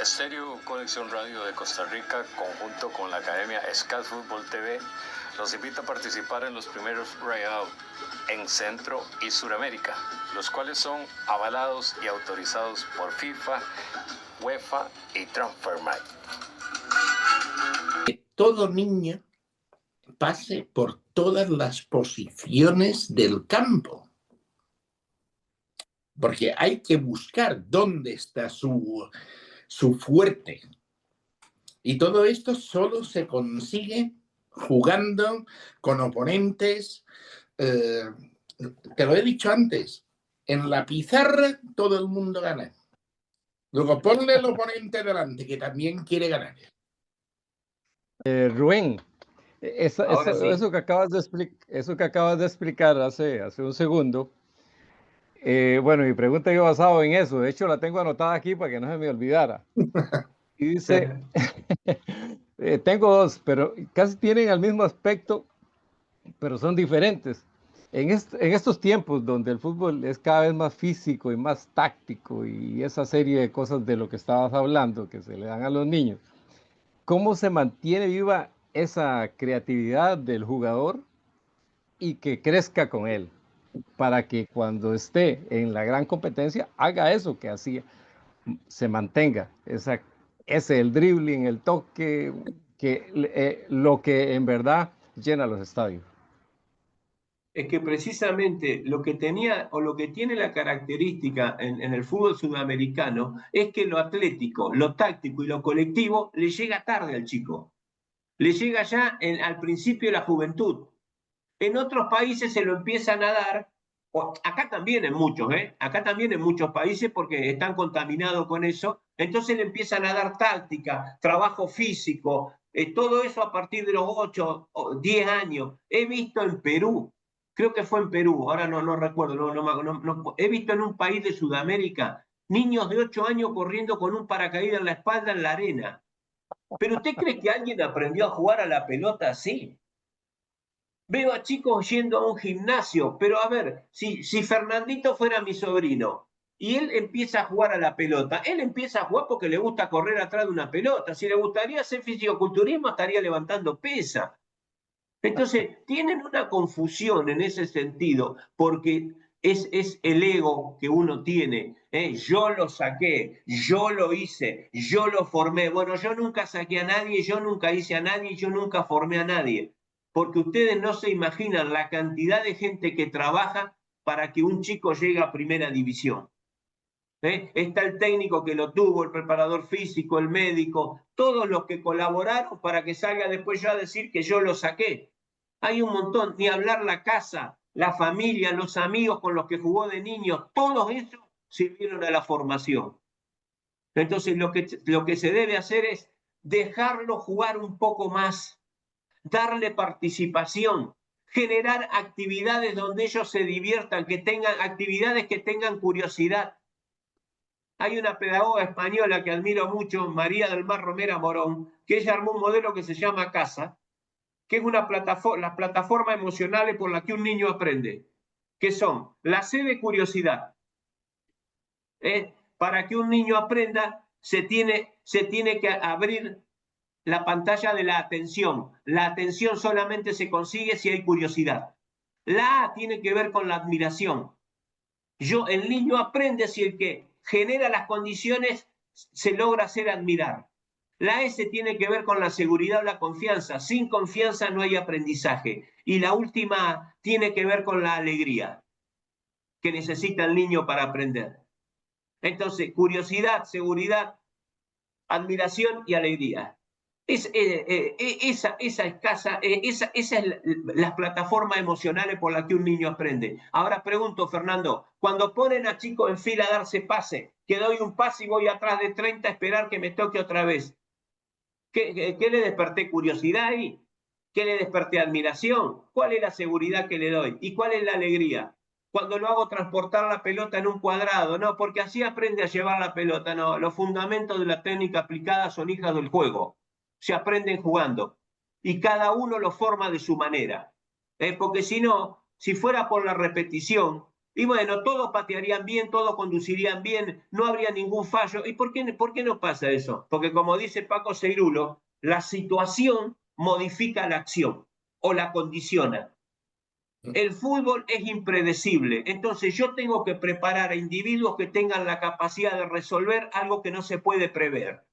Estéreo Conexión Radio de Costa Rica, conjunto con la Academia SCAD Fútbol TV, los invita a participar en los primeros Tryout en Centro y Suramérica, los cuales son avalados y autorizados por FIFA, UEFA y Transfermarkt. Que todo niño pase por todas las posiciones del campo, porque hay que buscar dónde está su fuerte. Y todo esto solo se consigue jugando con oponentes. Te lo he dicho antes, en la pizarra todo el mundo gana. Luego ponle el oponente delante que también quiere ganar. Rubén, eso que acabas de explicar hace un segundo, bueno, mi pregunta iba basado en eso. De hecho, la tengo anotada aquí para que no se me olvidara. Y dice, tengo dos, pero casi tienen el mismo aspecto, pero son diferentes. En estos tiempos donde el fútbol es cada vez más físico y más táctico y esa serie de cosas de lo que estabas hablando que se le dan a los niños, ¿cómo se mantiene viva esa creatividad del jugador y que crezca con él para que cuando esté en la gran competencia haga eso que hacía, se mantenga el dribbling, el toque, lo que en verdad llena los estadios? Es que precisamente lo que tenía o lo que tiene la característica en el fútbol sudamericano es que lo atlético, lo táctico y lo colectivo le llega tarde al chico. Le llega ya al principio de la juventud. En otros países se lo empiezan a dar, acá también en muchos, acá también en muchos países porque están contaminados con eso, entonces le empiezan a dar táctica, trabajo físico, todo eso a partir de los 8 o 10 años. He visto en Perú, creo que fue en Perú, ahora no recuerdo, he visto en un país de Sudamérica niños de 8 años corriendo con un paracaídas en la espalda en la arena. ¿Pero usted cree que alguien aprendió a jugar a la pelota así? Veo a chicos yendo a un gimnasio, pero a ver, si Fernandito fuera mi sobrino y él empieza a jugar a la pelota, él empieza a jugar porque le gusta correr atrás de una pelota. Si le gustaría hacer fisicoculturismo, estaría levantando pesa. Entonces, tienen una confusión en ese sentido, porque es el ego que uno tiene. Yo lo saqué, yo lo hice, yo lo formé. Bueno, yo nunca saqué a nadie, yo nunca hice a nadie, yo nunca formé a nadie. Porque ustedes no se imaginan la cantidad de gente que trabaja para que un chico llegue a primera división. Está el técnico que lo tuvo, el preparador físico, el médico, todos los que colaboraron para que salga después yo a decir que yo lo saqué. Hay un montón, ni hablar la casa, la familia, los amigos con los que jugó de niño, todos esos sirvieron a la formación. Entonces lo que se debe hacer es dejarlo jugar un poco más, darle participación, generar actividades donde ellos se diviertan, que tengan actividades que tengan curiosidad. Hay una pedagoga española que admiro mucho, María del Mar Romera Morón, que ella armó un modelo que se llama Casa, que es las plataformas emocionales por las que un niño aprende, que son la C de curiosidad. Para que un niño aprenda, se tiene que abrir la pantalla de la atención. La atención solamente se consigue si hay curiosidad. La A tiene que ver con la admiración. El niño aprende si el que genera las condiciones se logra hacer admirar. La S tiene que ver con la seguridad o la confianza. Sin confianza no hay aprendizaje. Y la última tiene que ver con la alegría que necesita el niño para aprender. Entonces, curiosidad, seguridad, admiración y alegría. Esa es la plataforma emocionales por la que un niño aprende. Ahora pregunto, Fernando, cuando ponen a chicos en fila a darse pase, que doy un pase y voy atrás de 30 a esperar que me toque otra vez, ¿qué le desperté? ¿Curiosidad ahí? ¿Qué le desperté? ¿Admiración? ¿Cuál es la seguridad que le doy? ¿Y cuál es la alegría? Cuando lo hago transportar la pelota en un cuadrado, no, porque así aprende a llevar la pelota, no. Los fundamentos de la técnica aplicada son hijas del juego. Se aprenden jugando y cada uno lo forma de su manera. Porque si no, si fuera por la repetición, y bueno, todos patearían bien, todos conducirían bien, no habría ningún fallo. ¿Y por qué no pasa eso? Porque como dice Paco Seirulo, la situación modifica la acción o la condiciona. El fútbol es impredecible, entonces yo tengo que preparar a individuos que tengan la capacidad de resolver algo que no se puede prever.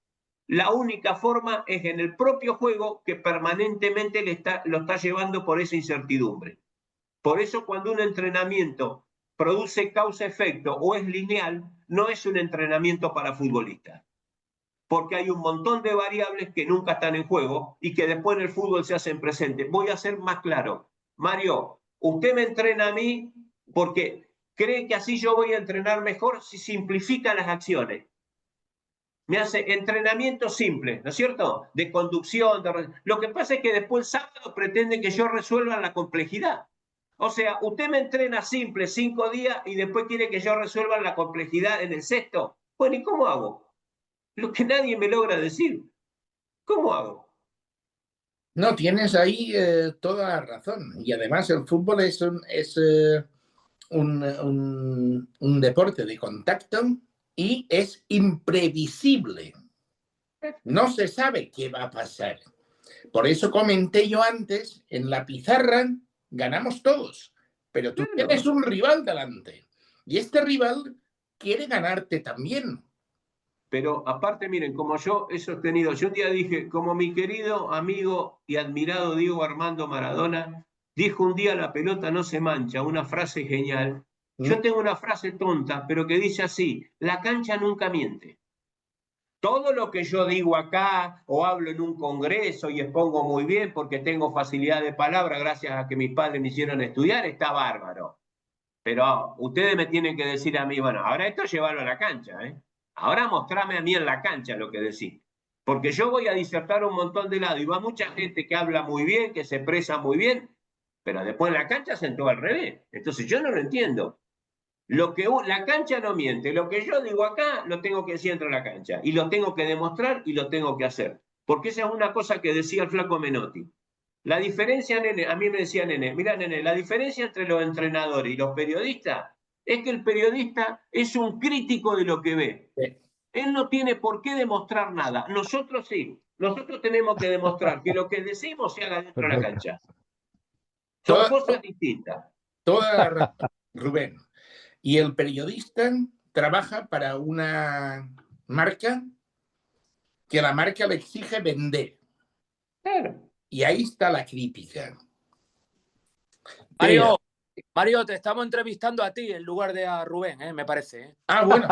La única forma es en el propio juego que permanentemente lo está llevando por esa incertidumbre. Por eso cuando un entrenamiento produce causa-efecto o es lineal, no es un entrenamiento para futbolistas. Porque hay un montón de variables que nunca están en juego y que después en el fútbol se hacen presentes. Voy a ser más claro. Mario, usted me entrena a mí porque cree que así yo voy a entrenar mejor si simplifica las acciones. Me hace entrenamiento simple, ¿no es cierto? De conducción. Lo que pasa es que después el sábado pretende que yo resuelva la complejidad. O sea, usted me entrena simple 5 días y después quiere que yo resuelva la complejidad en el sexto. Bueno, ¿y cómo hago? Lo que nadie me logra decir. ¿Cómo hago? No, tienes ahí toda la razón. Y además el fútbol es un deporte de contacto y es imprevisible. No se sabe qué va a pasar. Por eso comenté yo antes, en la pizarra ganamos todos, pero tú tienes un rival delante. Y este rival quiere ganarte también. Pero aparte, miren, como yo he sostenido, yo un día dije, como mi querido amigo y admirado Diego Armando Maradona, dijo un día la pelota no se mancha, una frase genial. Yo tengo una frase tonta, pero que dice así, la cancha nunca miente. Todo lo que yo digo acá o hablo en un congreso y expongo muy bien porque tengo facilidad de palabra gracias a que mis padres me hicieron estudiar, está bárbaro. Pero ustedes me tienen que decir a mí, bueno, ahora esto llevarlo a la cancha, ¿eh? Ahora mostrame a mí en la cancha lo que decís. Porque yo voy a disertar un montón de lado y va mucha gente que habla muy bien, que se expresa muy bien, pero después en la cancha hacen todo al revés. Entonces yo no lo entiendo. La cancha no miente. Lo que yo digo acá lo tengo que decir dentro de la cancha. Y lo tengo que demostrar y lo tengo que hacer. Porque esa es una cosa que decía el flaco Menotti. La diferencia, nene, a mí me decía nene, mira nene, la diferencia entre los entrenadores y los periodistas es que el periodista es un crítico de lo que ve. Sí. Él no tiene por qué demostrar nada. Nosotros sí. Nosotros tenemos que demostrar que lo que decimos se haga dentro de la cancha. Son cosas distintas. Toda la razón, Rubén. Y el periodista trabaja para una marca que la marca le exige vender. Claro. Y ahí está la crítica. Mario, te estamos entrevistando a ti en lugar de a Rubén, me parece. Ah, bueno.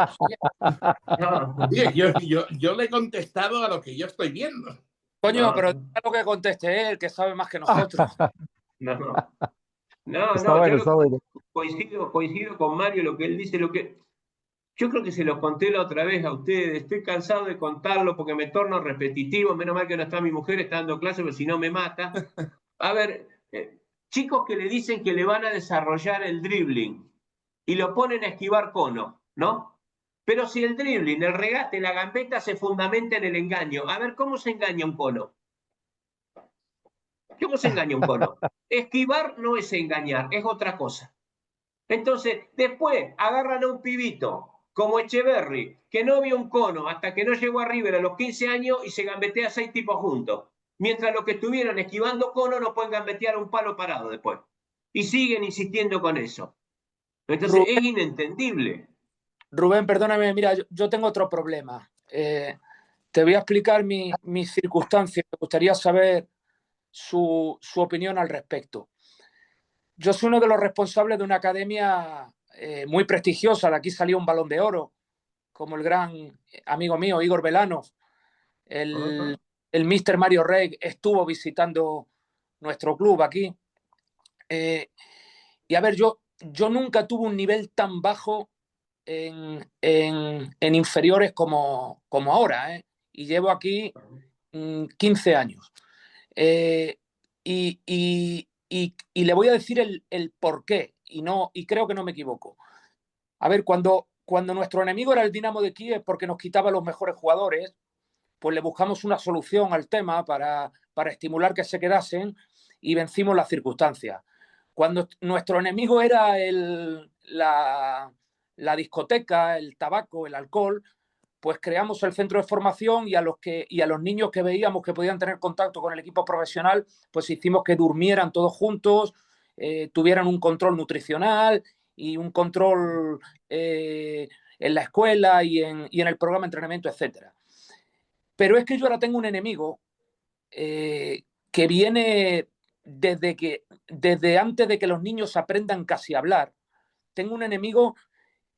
Yo le he contestado a lo que yo estoy viendo. Coño, pero lo que conteste él, que sabe más que nosotros. Coincido con Mario lo que él dice, yo creo que se los conté la otra vez a ustedes. Estoy cansado de contarlo porque me torno repetitivo. Menos mal que no está mi mujer, está dando clase, porque si no me mata. A ver, chicos que le dicen que le van a desarrollar el dribbling y lo ponen a esquivar cono, ¿no? Pero si el dribbling, el regate, la gambeta se fundamenta en el engaño. A ver, ¿cómo se engaña un cono? ¿Cómo se engaña un cono? Esquivar no es engañar, es otra cosa. Entonces, después agarran a un pibito como Echeverry, que no vio un cono hasta que no llegó a River a los 15 años y se gambetea 6 tipos juntos. Mientras los que estuvieron esquivando cono no pueden gambetear un palo parado después. Y siguen insistiendo con eso. Entonces, Rubén, es inentendible. Rubén, perdóname, mira, yo tengo otro problema. Te voy a explicar mis circunstancias. Me gustaría saber su opinión al respecto. Yo soy uno de los responsables de una academia muy prestigiosa. De aquí salió un Balón de Oro, como el gran amigo mío, Igor Velano. El Mr. Mario Rey estuvo visitando nuestro club aquí. Y a ver, yo nunca tuve un nivel tan bajo en inferiores como ahora. Y llevo aquí 15 años. Y le voy a decir el por qué, y creo que no me equivoco. A ver, cuando nuestro enemigo era el Dinamo de Kiev porque nos quitaba los mejores jugadores, pues le buscamos una solución al tema para estimular que se quedasen y vencimos las circunstancias. Cuando nuestro enemigo era el la discoteca, el tabaco, el alcohol, pues creamos el centro de formación y a los niños que veíamos que podían tener contacto con el equipo profesional, pues hicimos que durmieran todos juntos, tuvieran un control nutricional y un control en la escuela y en el programa de entrenamiento, etc. Pero es que yo ahora tengo un enemigo que viene desde antes de que los niños aprendan casi a hablar. Tengo un enemigo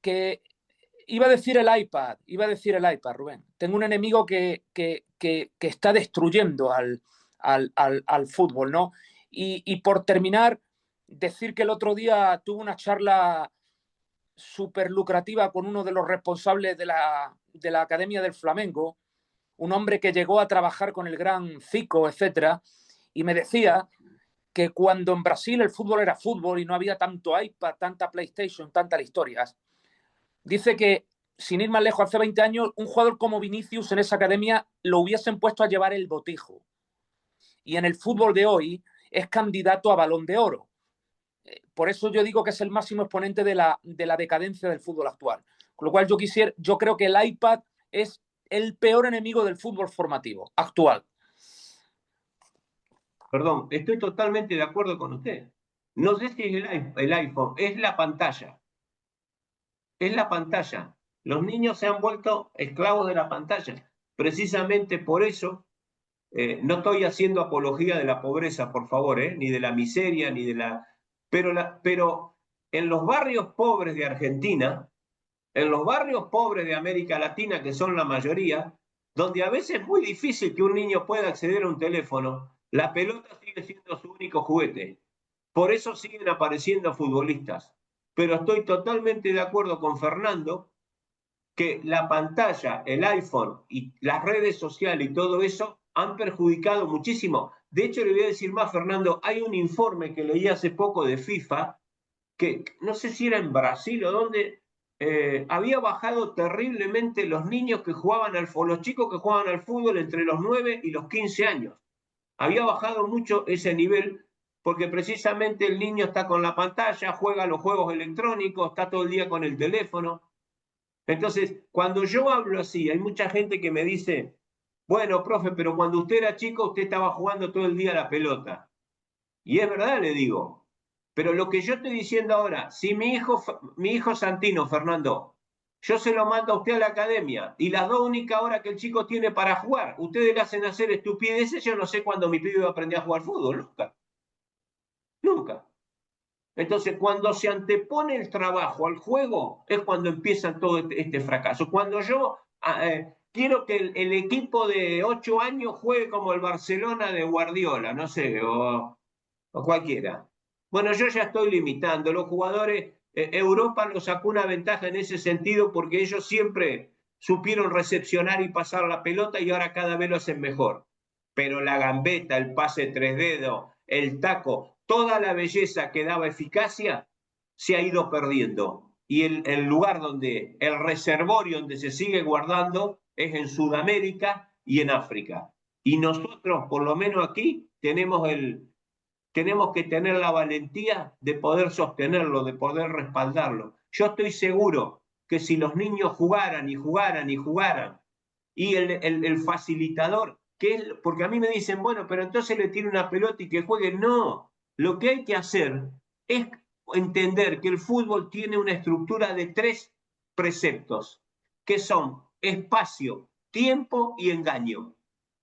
que iba a decir el iPad, Rubén. Tengo un enemigo que está destruyendo al fútbol, ¿no? Y por terminar, decir que el otro día tuve una charla súper lucrativa con uno de los responsables de la Academia del Flamengo, un hombre que llegó a trabajar con el gran Zico, etcétera, y me decía que cuando en Brasil el fútbol era fútbol y no había tanto iPad, tanta PlayStation, tantas historias, dice que, sin ir más lejos, hace 20 años, un jugador como Vinicius en esa academia lo hubiesen puesto a llevar el botijo. Y en el fútbol de hoy es candidato a Balón de Oro. Por eso yo digo que es el máximo exponente de la decadencia del fútbol actual. Con lo cual yo creo que el iPad es el peor enemigo del fútbol formativo actual. Perdón, estoy totalmente de acuerdo con usted. No sé si es el iPhone, es la pantalla. Es la pantalla. Los niños se han vuelto esclavos de la pantalla. Precisamente por eso, no estoy haciendo apología de la pobreza, por favor, ni de la miseria, ni de la... Pero en los barrios pobres de Argentina, en los barrios pobres de América Latina, que son la mayoría, donde a veces es muy difícil que un niño pueda acceder a un teléfono, la pelota sigue siendo su único juguete. Por eso siguen apareciendo futbolistas. Pero estoy totalmente de acuerdo con Fernando que la pantalla, el iPhone y las redes sociales y todo eso han perjudicado muchísimo. De hecho, le voy a decir más, Fernando, hay un informe que leí hace poco de FIFA, que no sé si era en Brasil o dónde, había bajado terriblemente los niños que jugaban los chicos que jugaban al fútbol entre los 9 y los 15 años. Había bajado mucho ese nivel porque precisamente el niño está con la pantalla, juega los juegos electrónicos, está todo el día con el teléfono. Entonces, cuando yo hablo así, hay mucha gente que me dice, bueno, profe, pero cuando usted era chico, usted estaba jugando todo el día a la pelota. Y es verdad, le digo. Pero lo que yo estoy diciendo ahora, si mi hijo Santino, Fernando, yo se lo mando a usted a la academia y las 2 únicas horas que el chico tiene para jugar, ustedes le hacen hacer estupideces, yo no sé cuándo mi pibe va a aprender a jugar fútbol, nunca. Nunca. Entonces, cuando se antepone el trabajo al juego, es cuando empieza todo este fracaso. Cuando yo quiero que el equipo de 8 años juegue como el Barcelona de Guardiola, no sé, o cualquiera. Bueno, yo ya estoy limitando. Los jugadores, Europa nos sacó una ventaja en ese sentido porque ellos siempre supieron recepcionar y pasar la pelota y ahora cada vez lo hacen mejor. Pero la gambeta, el pase 3 dedos, el taco, toda la belleza que daba eficacia se ha ido perdiendo. Y el lugar donde, el reservorio donde se sigue guardando es en Sudamérica y en África. Y nosotros, por lo menos aquí, tenemos que tener la valentía de poder sostenerlo, de poder respaldarlo. Yo estoy seguro que si los niños jugaran y jugaran y jugaran, y el facilitador, porque a mí me dicen, bueno, pero entonces le tire una pelota y que juegue. No, lo que hay que hacer es entender que el fútbol tiene una estructura de 3 preceptos, que son espacio, tiempo y engaño.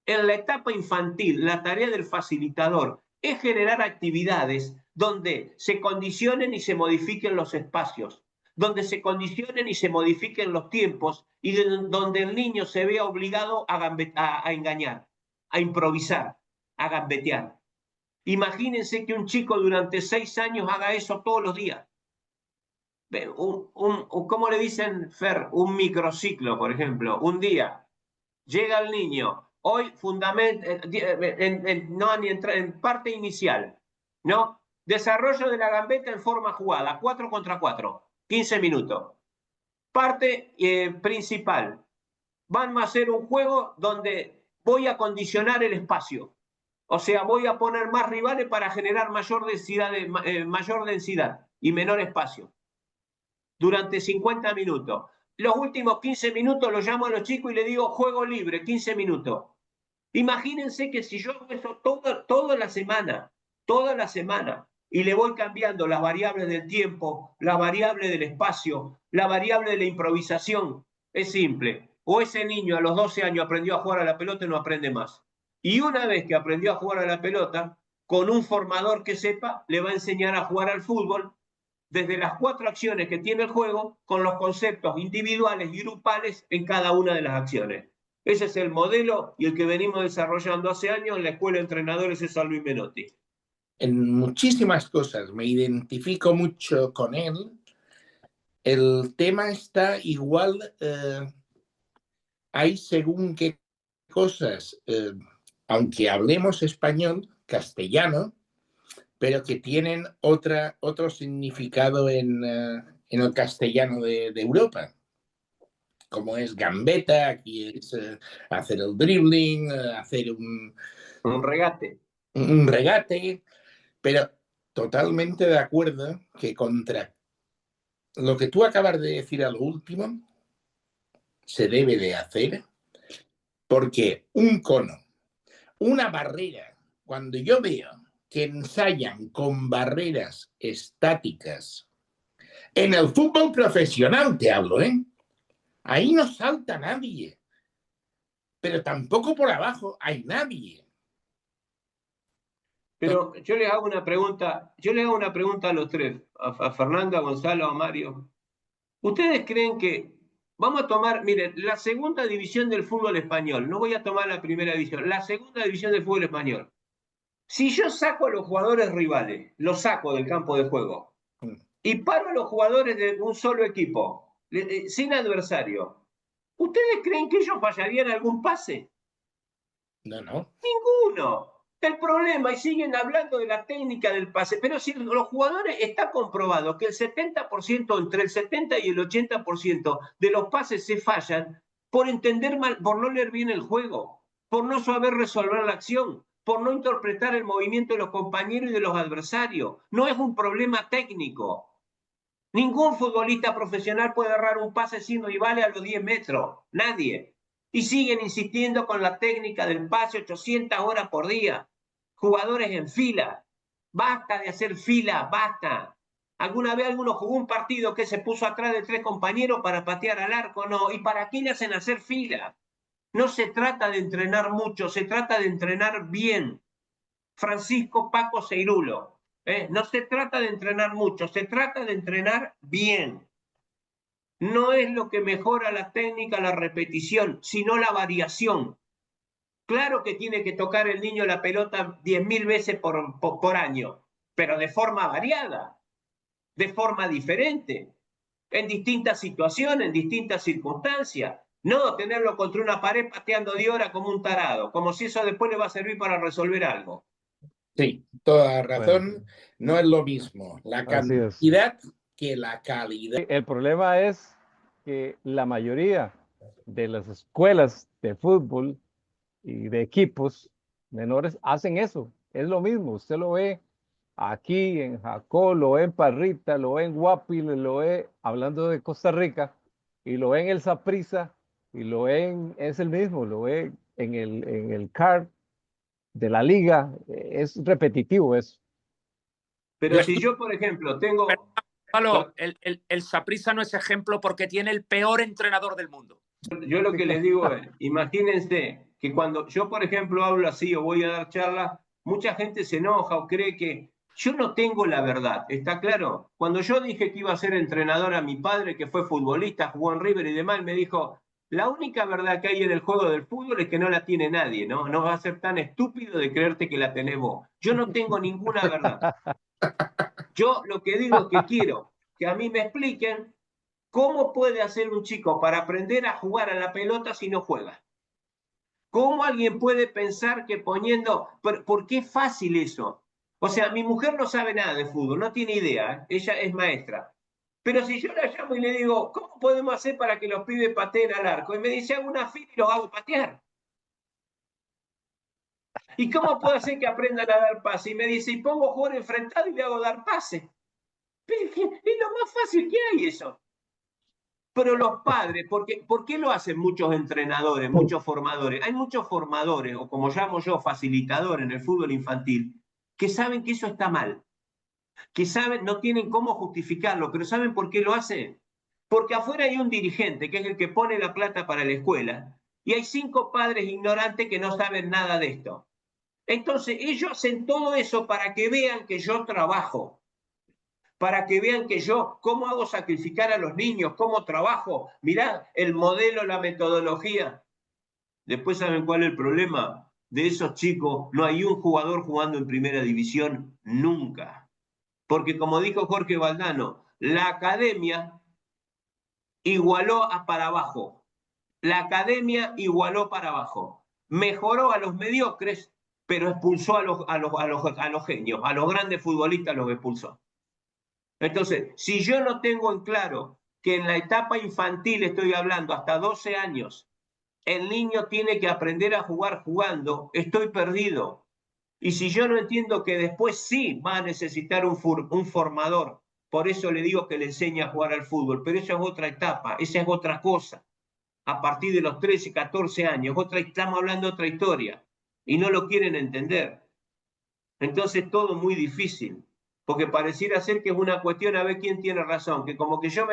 En la etapa infantil, la tarea del facilitador es generar actividades donde se condicionen y se modifiquen los espacios, donde se condicionen y se modifiquen los tiempos y donde el niño se vea obligado a engañar, a improvisar, a gambetear. Imagínense que un chico durante 6 años haga eso todos los días. ¿Cómo le dicen, Fer? Un microciclo, por ejemplo. Un día llega el niño, hoy en parte inicial, ¿no? Desarrollo de la gambeta en forma jugada, 4 contra 4, 15 minutos. Parte principal, van a hacer un juego donde voy a condicionar el espacio. O sea, voy a poner más rivales para generar mayor densidad y menor espacio. durante 50 minutos. Los últimos 15 minutos los llamo a los chicos y les digo juego libre, 15 minutos. Imagínense que si yo hago eso toda la semana, y le voy cambiando las variables del tiempo, la variable del espacio, la variable de la improvisación, es simple. O ese niño a los 12 años aprendió a jugar a la pelota y no aprende más. Y una vez que aprendió a jugar a la pelota, con un formador que sepa, le va a enseñar a jugar al fútbol desde las 4 acciones que tiene el juego, con los conceptos individuales y grupales en cada una de las acciones. Ese es el modelo y el que venimos desarrollando hace años en la Escuela de Entrenadores de San Luis Menotti. En muchísimas cosas me identifico mucho con él. El tema está igual, hay según qué cosas, aunque hablemos español, castellano, pero que tienen otro significado en el castellano de Europa, como es gambeta, aquí es hacer el dribbling, hacer un regate. Un regate, pero totalmente de acuerdo que contra lo que tú acabas de decir a lo último, se debe de hacer, porque un cono, una barrera, cuando yo veo que ensayan con barreras estáticas, en el fútbol profesional te hablo, ahí no salta nadie, pero tampoco por abajo hay nadie. Pero yo les hago una pregunta, a los tres, a Fernando, a Gonzalo, a Mario. ¿Ustedes creen que vamos a tomar, miren, la segunda división del fútbol español, no voy a tomar la primera división, la segunda división del fútbol español? Si yo saco a los jugadores rivales, los saco del campo de juego, y paro a los jugadores de un solo equipo, sin adversario, ¿ustedes creen que ellos fallarían algún pase? No. Ninguno. El problema, y siguen hablando de la técnica del pase, pero si los jugadores, está comprobado que el 70%, entre el 70 y el 80% de los pases se fallan por entender mal, por no leer bien el juego, por no saber resolver la acción, por no interpretar el movimiento de los compañeros y de los adversarios. No es un problema técnico. Ningún futbolista profesional puede errar un pase sin rivales a los 10 metros. Nadie. Y siguen insistiendo con la técnica del pase 800 horas por día. Jugadores en fila. Basta de hacer fila, basta. ¿Alguna vez alguno jugó un partido que se puso atrás de 3 compañeros para patear al arco? No. ¿Y para qué le hacen hacer fila? No se trata de entrenar mucho, se trata de entrenar bien. Francisco Paco Seirulo. No se trata de entrenar mucho, se trata de entrenar bien. No es lo que mejora la técnica, la repetición, sino la variación. Claro que tiene que tocar el niño la pelota 10.000 veces por año, pero de forma variada, de forma diferente, en distintas situaciones, en distintas circunstancias. No tenerlo contra una pared pateando de hora como un tarado, como si eso después le va a servir para resolver algo. Sí, toda razón. Bueno, no es lo mismo la cantidad que la calidad. El problema es que la mayoría de las escuelas de fútbol y de equipos menores hacen eso. Es lo mismo. Usted lo ve aquí en Jacó, lo ve en Parrita, lo ve en Guapi, lo ve hablando de Costa Rica, y lo ve en el Saprissa, y lo ve es el mismo, lo ve en el CAR de la liga. Es repetitivo eso. Pero si yo, por ejemplo, tengo... El Saprissa no es ejemplo porque tiene el peor entrenador del mundo. Yo lo que les digo es, imagínense que cuando yo, por ejemplo, hablo así o voy a dar charlas, mucha gente se enoja o cree que yo no tengo la verdad, ¿está claro? Cuando yo dije que iba a ser entrenador a mi padre, que fue futbolista, jugó en River y demás, me dijo, la única verdad que hay en el juego del fútbol es que no la tiene nadie, ¿no? No vas a ser tan estúpido de creerte que la tenés vos. Yo no tengo ninguna verdad. Yo lo que digo es que quiero que a mí me expliquen cómo puede hacer un chico para aprender a jugar a la pelota si no juega. ¿Cómo alguien puede pensar que poniendo... ¿Por qué es fácil eso? O sea, mi mujer no sabe nada de fútbol, no tiene idea, ella es maestra. Pero si yo la llamo y le digo, ¿cómo podemos hacer para que los pibes pateen al arco? Y me dice, hago una fila y los hago patear. ¿Y cómo puedo hacer que aprendan a dar pase? Y me dice, y pongo jugador enfrentado y le hago dar pase. Es lo más fácil que hay eso. Pero los padres, ¿por qué lo hacen muchos entrenadores, muchos formadores? Hay muchos formadores, o como llamo yo, facilitadores en el fútbol infantil, que saben que eso está mal, que saben, no tienen cómo justificarlo, pero ¿saben por qué lo hacen? Porque afuera hay un dirigente, que es el que pone la plata para la escuela, y hay 5 padres ignorantes que no saben nada de esto. Entonces, ellos hacen todo eso para que vean que yo trabajo, para que vean que yo, cómo hago sacrificar a los niños, cómo trabajo, mirá el modelo, la metodología. Después, ¿saben cuál es el problema? De esos chicos, no hay un jugador jugando en primera división nunca. Porque como dijo Jorge Valdano, la academia igualó para abajo. La academia igualó para abajo. Mejoró a los mediocres, pero expulsó a los genios, a los grandes futbolistas los expulsó. Entonces, si yo no tengo en claro que en la etapa infantil, estoy hablando hasta 12 años, el niño tiene que aprender a jugar jugando, estoy perdido. Y si yo no entiendo que después sí va a necesitar un formador, por eso le digo que le enseñe a jugar al fútbol, pero esa es otra etapa, esa es otra cosa. A partir de los 13, 14 años, estamos hablando de otra historia, y no lo quieren entender. Entonces todo muy difícil, porque pareciera ser que es una cuestión a ver quién tiene razón, que como que yo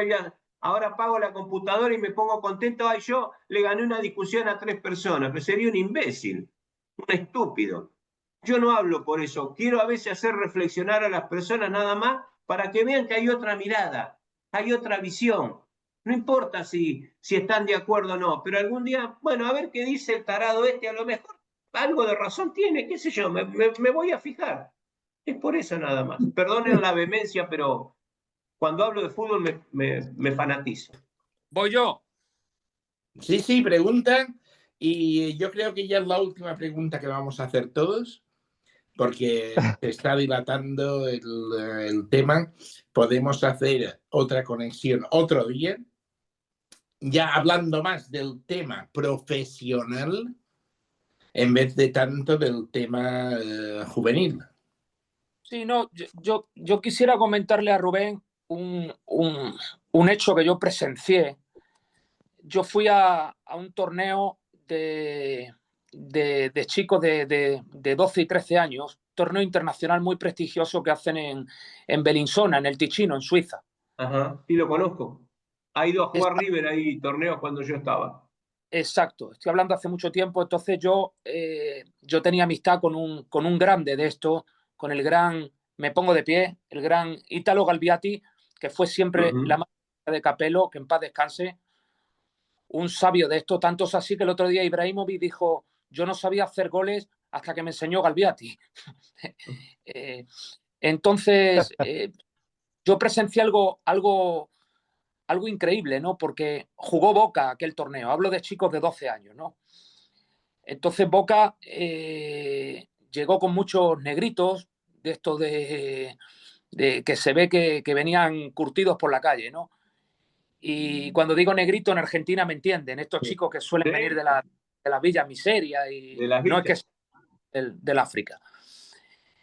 ahora apago la computadora y me pongo contento, ay, yo le gané una discusión a 3 personas, pero sería un imbécil, un estúpido. Yo no hablo por eso, quiero a veces hacer reflexionar a las personas nada más para que vean que hay otra mirada, hay otra visión. No importa si están de acuerdo o no, pero algún día, bueno, a ver qué dice el tarado este, a lo mejor algo de razón tiene, qué sé yo, me voy a fijar. Es por eso nada más. Perdonen la vehemencia, pero cuando hablo de fútbol me fanatizo. Voy yo. Sí, sí, preguntan. Y yo creo que ya es la última pregunta que vamos a hacer todos, porque se está dilatando el tema. Podemos hacer otra conexión otro día, ya hablando más del tema profesional en vez de tanto del tema juvenil. Sí, no, yo quisiera comentarle a Rubén un hecho que yo presencié. Yo fui a un torneo de chicos de 12 y 13 años, torneo internacional muy prestigioso que hacen en Bellinzona, en el Ticino, en Suiza. Ajá, sí lo conozco. Ha ido a jugar River ahí torneos cuando yo estaba. Exacto, estoy hablando hace mucho tiempo, entonces yo tenía amistad con un grande de esto, con el gran, me pongo de pie, el gran Italo Galbiati, que fue siempre la mano de Capello, que en paz descanse, un sabio de esto, tantos así que el otro día Ibrahimovic dijo, yo no sabía hacer goles hasta que me enseñó Galbiati. Entonces, yo presencié algo increíble, ¿no? Porque jugó Boca aquel torneo, hablo de chicos de 12 años, ¿no? Entonces Boca llegó con muchos negritos, de estos de que se ve que venían curtidos por la calle, ¿no? Y cuando digo negrito en Argentina me entienden, estos chicos que suelen venir de las villas miserias y no es que sea del África.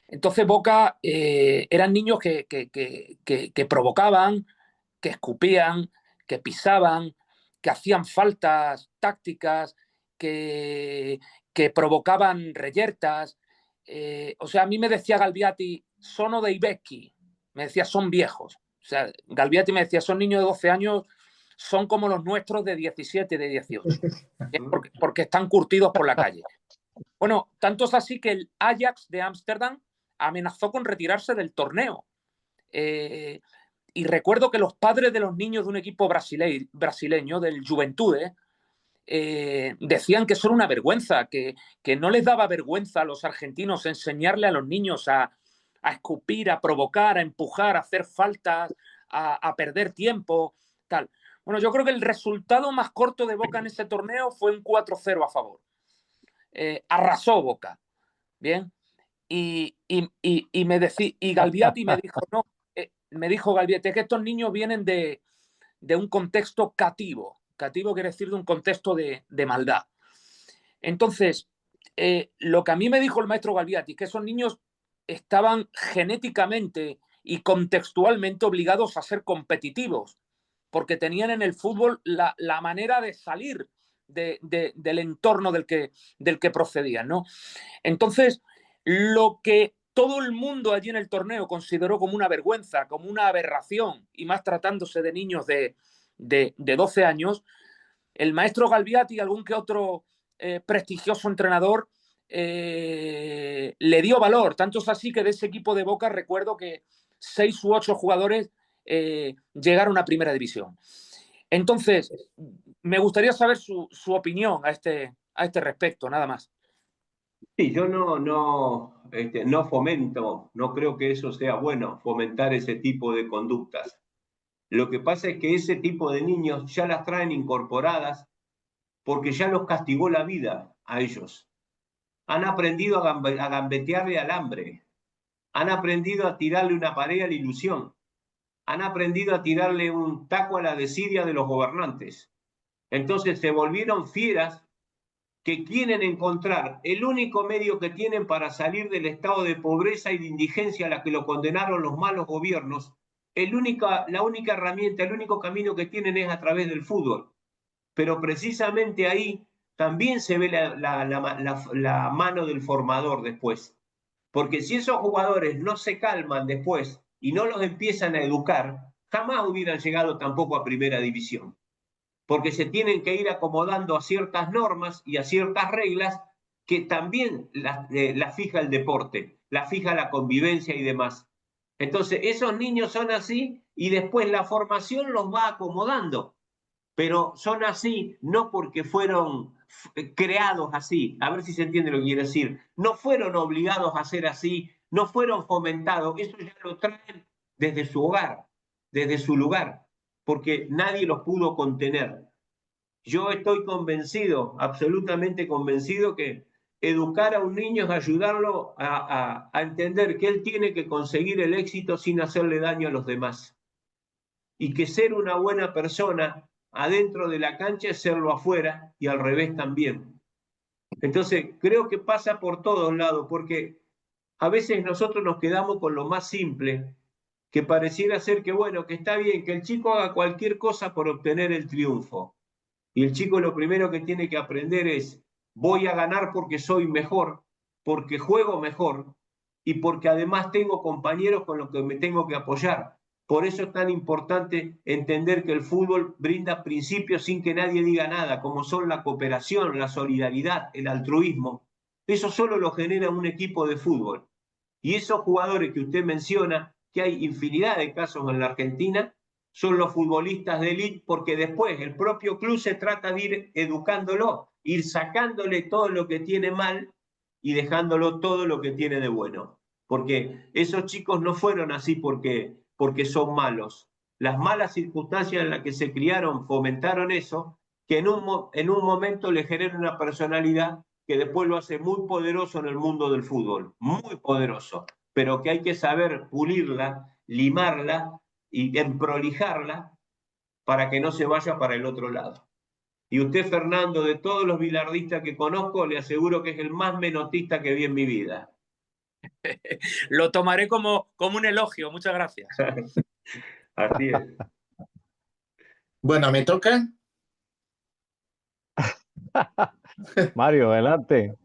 Entonces Boca eran niños que provocaban, que escupían, que pisaban, que hacían faltas tácticas, que provocaban reyertas. O sea, a mí me decía Galbiati, sono dei vecchi, me decía, son viejos. O sea, Galbiati me decía, son niños de 12 años, son como los nuestros de 17, de 18, porque están curtidos por la calle. Bueno, tanto es así que el Ajax de Ámsterdam amenazó con retirarse del torneo. Y recuerdo que los padres de los niños de un equipo brasileño, del Juventude, decían que eso era una vergüenza, que no les daba vergüenza a los argentinos enseñarle a los niños a escupir, a provocar, a empujar, a hacer faltas, a perder tiempo, tal. Bueno, yo creo que el resultado más corto de Boca en ese torneo fue un 4-0 a favor. Arrasó Boca. Bien. Y Galbiati me dijo, no, me dijo Galbiati, es que estos niños vienen de un contexto cativo. Cativo quiere decir de un contexto de maldad. Entonces, lo que a mí me dijo el maestro Galbiati es que esos niños estaban genéticamente y contextualmente obligados a ser competitivos. porque tenían en el fútbol la manera de salir del entorno del que procedían, ¿no? Entonces, lo que todo el mundo allí en el torneo consideró como una vergüenza, como una aberración, y más tratándose de niños de 12 años, el maestro Galviati y algún que otro prestigioso entrenador le dio valor. Tanto es así que de ese equipo de Boca recuerdo que 6 u 8 jugadores llegaron a primera división. Entonces, me gustaría saber su opinión a este respecto, nada más. Sí, yo no fomento, no creo que eso sea bueno, fomentar ese tipo de conductas. Lo que pasa es que ese tipo de niños ya las traen incorporadas porque ya los castigó la vida a ellos. Han aprendido a gambetearle al hambre, han aprendido a tirarle una pared a la ilusión, han aprendido a tirarle un taco a la desidia de los gobernantes. Entonces se volvieron fieras que quieren encontrar el único medio que tienen para salir del estado de pobreza y de indigencia a la que lo condenaron los malos gobiernos. La única herramienta, el único camino que tienen es a través del fútbol. Pero precisamente ahí también se ve la mano del formador después. Porque si esos jugadores no se calman después y no los empiezan a educar, jamás hubieran llegado tampoco a primera división. Porque se tienen que ir acomodando a ciertas normas y a ciertas reglas que también la fija el deporte, la fija la convivencia y demás. Entonces, esos niños son así y después la formación los va acomodando, pero son así no porque fueron creados así, a ver si se entiende lo que quiero decir, no fueron obligados a ser así, no fueron fomentados, eso ya lo traen desde su hogar, desde su lugar, porque nadie los pudo contener. Yo estoy convencido, absolutamente convencido, que educar a un niño es ayudarlo a entender que él tiene que conseguir el éxito sin hacerle daño a los demás. Y que ser una buena persona adentro de la cancha es serlo afuera y al revés también. Entonces, creo que pasa por todos lados, porque a veces nosotros nos quedamos con lo más simple, que pareciera ser que, bueno, que está bien, que el chico haga cualquier cosa por obtener el triunfo. Y el chico lo primero que tiene que aprender es, voy a ganar porque soy mejor, porque juego mejor y porque además tengo compañeros con los que me tengo que apoyar. Por eso es tan importante entender que el fútbol brinda principios sin que nadie diga nada, como son la cooperación, la solidaridad, el altruismo. Eso solo lo genera un equipo de fútbol. Y esos jugadores que usted menciona, que hay infinidad de casos en la Argentina, son los futbolistas de élite, porque después el propio club se trata de ir educándolo, ir sacándole todo lo que tiene mal y dejándolo todo lo que tiene de bueno. Porque esos chicos no fueron así porque son malos. Las malas circunstancias en las que se criaron fomentaron eso, que en un momento le genera una personalidad que después lo hace muy poderoso en el mundo del fútbol, muy poderoso, pero que hay que saber pulirla, limarla y emprolijarla para que no se vaya para el otro lado. Y usted, Fernando, de todos los bilardistas que conozco, le aseguro que es el más menotista que vi en mi vida. Lo tomaré como un elogio, muchas gracias. Así es. Bueno, ¿me toca? Mario, adelante.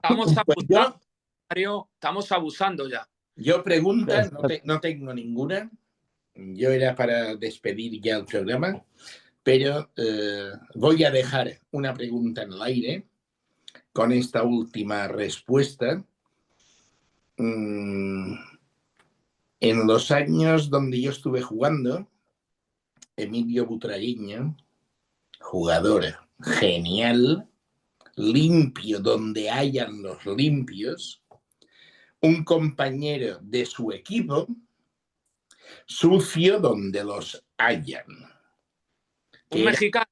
Estamos abusando, Pues Mario, estamos abusando ya. Yo preguntas no tengo ninguna. Yo era para despedir ya el programa, pero voy a dejar una pregunta en el aire con esta última respuesta. En los años donde yo estuve jugando, Emilio Butragueño, jugador genial, limpio donde hayan los limpios, un compañero de su equipo, sucio donde los hayan. Un mexicano.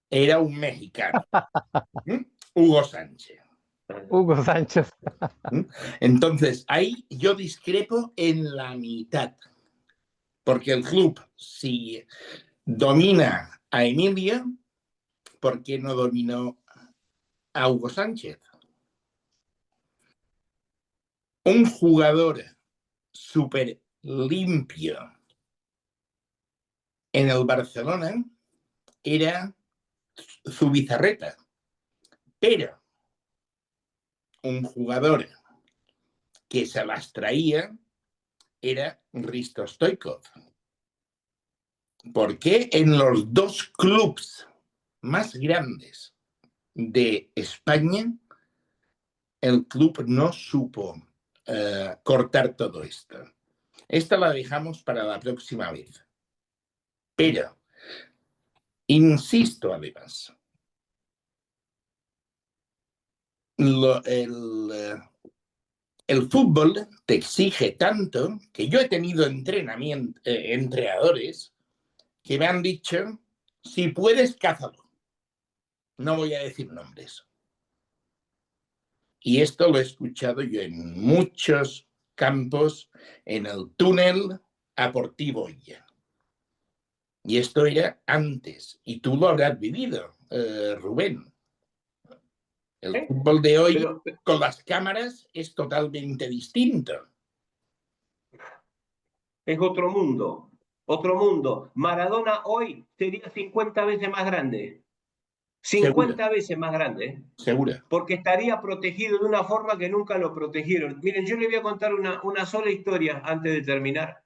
Era un mexicano. Hugo Sánchez. Hugo Sánchez. Entonces, ahí yo discrepo en la mitad. Porque el club, si domina a Emilio, ¿por qué no dominó a Hugo Sánchez? Un jugador súper limpio, en el Barcelona era Zubizarreta, pero un jugador que se las traía era Hristo Stoichkov. ¿Por qué en los dos clubes más grandes de España el club no supo cortar todo esto? Esta la dejamos para la próxima vez. Pero, insisto además, el fútbol te exige tanto que yo he tenido entrenadores que me han dicho, si puedes, cázalo. No voy a decir nombres. Y esto lo he escuchado yo en muchos campos, en el túnel a Portiboya. Y esto era antes, y tú lo habrás vivido, Rubén. El fútbol de hoy, con las cámaras, es totalmente distinto. Es otro mundo, otro mundo. Maradona hoy sería 50 veces más grande. 50 veces más grande. ¿eh? Seguro. Porque estaría protegido de una forma que nunca lo protegieron. Miren, yo le voy a contar una sola historia antes de terminar.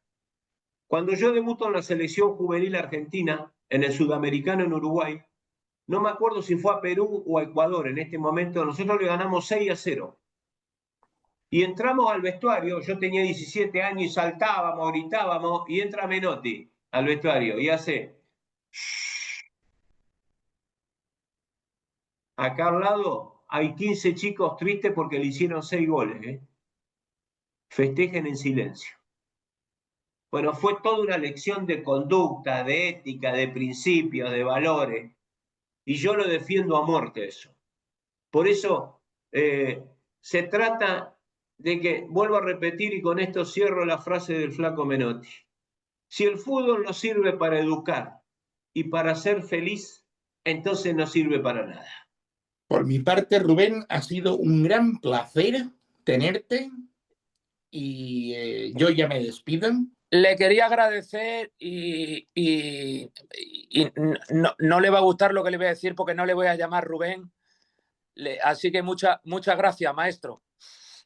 Cuando yo debuto en la selección juvenil argentina, en el Sudamericano en Uruguay, no me acuerdo si fue a Perú o a Ecuador en este momento, nosotros le ganamos 6-0. Y entramos al vestuario, yo tenía 17 años y saltábamos, gritábamos, y entra Menotti al vestuario y hace... Acá al lado hay 15 chicos tristes porque le hicieron 6 goles. ¿eh? Festejen en silencio. Bueno, fue toda una lección de conducta, de ética, de principios, de valores. Y yo lo defiendo a muerte eso. Por eso se trata de que, vuelvo a repetir y con esto cierro la frase del flaco Menotti. Si el fútbol no sirve para educar y para ser feliz, entonces no sirve para nada. Por mi parte, Rubén, ha sido un gran placer tenerte y yo ya me despido. Le quería agradecer y no le va a gustar lo que le voy a decir porque no le voy a llamar Rubén. Así que muchas gracias, maestro.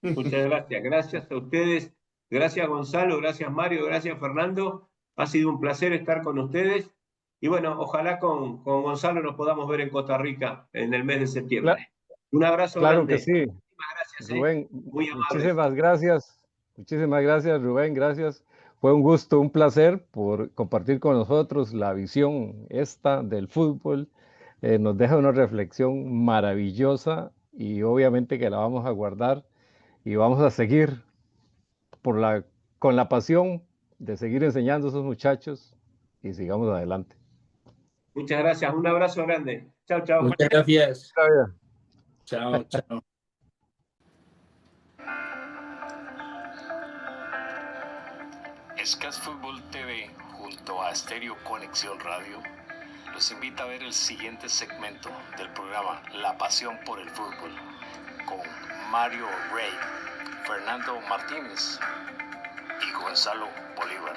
Muchas gracias. Gracias a ustedes. Gracias, Gonzalo. Gracias, Mario. Gracias, Fernando. Ha sido un placer estar con ustedes. Y bueno, ojalá con Gonzalo nos podamos ver en Costa Rica en el mes de septiembre. Claro, un abrazo claro grande. Que sí. Muchísimas gracias. Rubén, muy amables. Muchísimas gracias. Muchísimas gracias, Rubén. Gracias. Fue un gusto, un placer por compartir con nosotros la visión esta del fútbol. Nos deja una reflexión maravillosa y obviamente que la vamos a guardar y vamos a seguir con la pasión de seguir enseñando a esos muchachos y sigamos adelante. Muchas gracias. Un abrazo grande. Chao, chao. Muchas gracias. Chao, chao. Escaz Fútbol TV junto a Estéreo Conexión Radio los invita a ver el siguiente segmento del programa La Pasión por el Fútbol con Mario Rey, Fernando Martínez y Gonzalo Bolívar.